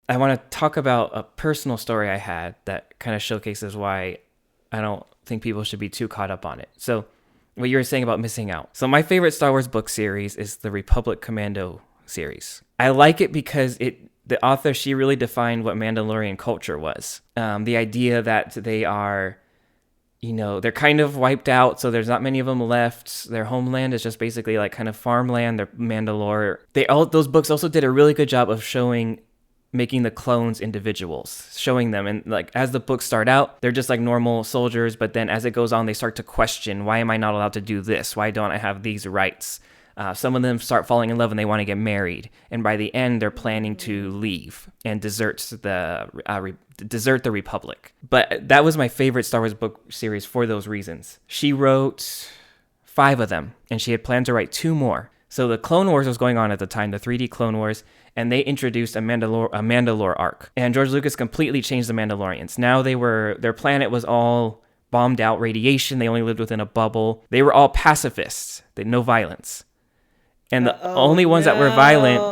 I want to talk about a personal story I had that kind of showcases why I don't think people should be too caught up on it. So, what you were saying about missing out. So, my favorite Star Wars book series is the Republic Commando series. I like it because the author, she really defined what Mandalorian culture was. The idea that they are, they're kind of wiped out, so there's not many of them left. Their homeland is just basically like kind of farmland. They're Mandalore. Those books also did a really good job of making the clones individuals, showing them. And like as the books start out, they're just like normal soldiers, but then as it goes on, they start to question, why am I not allowed to do this? Why don't I have these rights? Some of them start falling in love and they want to get married. And by the end, they're planning to leave and desert the Republic. But that was my favorite Star Wars book series for those reasons. She wrote 5 of them, and she had planned to write 2 more. So the Clone Wars was going on at the time, the 3D Clone Wars, and they introduced a Mandalore arc. And George Lucas completely changed the Mandalorians. Now their planet was all bombed out radiation. They only lived within a bubble. They were all pacifists. They had no violence. And the only ones that were violent,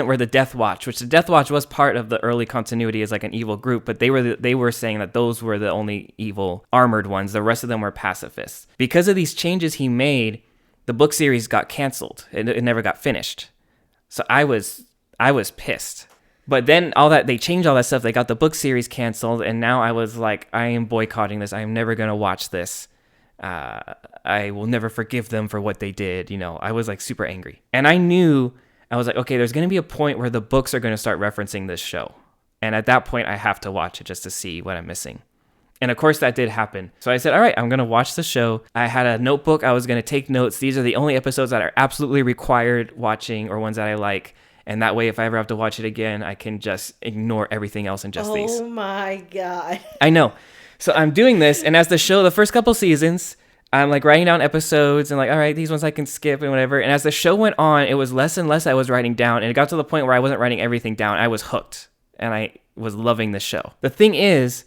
were the Death Watch, which the Death Watch was part of the early continuity as like an evil group, but they were saying that those were the only evil armored ones. The rest of them were pacifists. Because of these changes he made, the book series got canceled. It never got finished. So I was pissed. But then they changed all that stuff. They got the book series canceled, and now I was like, I am boycotting this. I am never going to watch this. I will never forgive them for what they did. I was like super angry. And I was like, okay, there's going to be a point where the books are going to start referencing this show. And at that point, I have to watch it just to see what I'm missing. And of course, that did happen. So I said, all right, I'm going to watch the show. I had a notebook. I was going to take notes. These are the only episodes that are absolutely required watching or ones that I like. And that way, if I ever have to watch it again, I can just ignore everything else and just these. Oh my God. I know. So I'm doing this. And as the first couple seasons, I'm like writing down episodes and like, all right, these ones I can skip and whatever. And as the show went on, it was less and less I was writing down. And it got to the point where I wasn't writing everything down. I was hooked and I was loving the show. The thing is,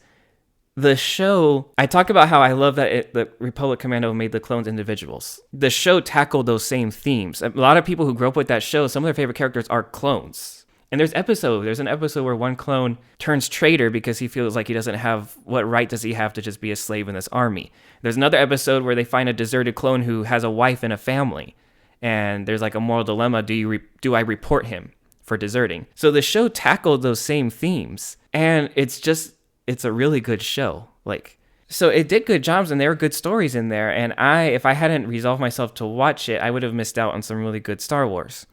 the show, I talk about how I love that the Republic Commando made the clones individuals. The show tackled those same themes. A lot of people who grew up with that show, some of their favorite characters are clones. And there's an episode where one clone turns traitor because he feels like he doesn't have, what right does he have to just be a slave in this army? There's another episode where they find a deserted clone who has a wife and a family. And there's like a moral dilemma. Do I report him for deserting? So the show tackled those same themes. And it's a really good show. So it did good jobs and there were good stories in there. And if I hadn't resolved myself to watch it, I would have missed out on some really good Star Wars.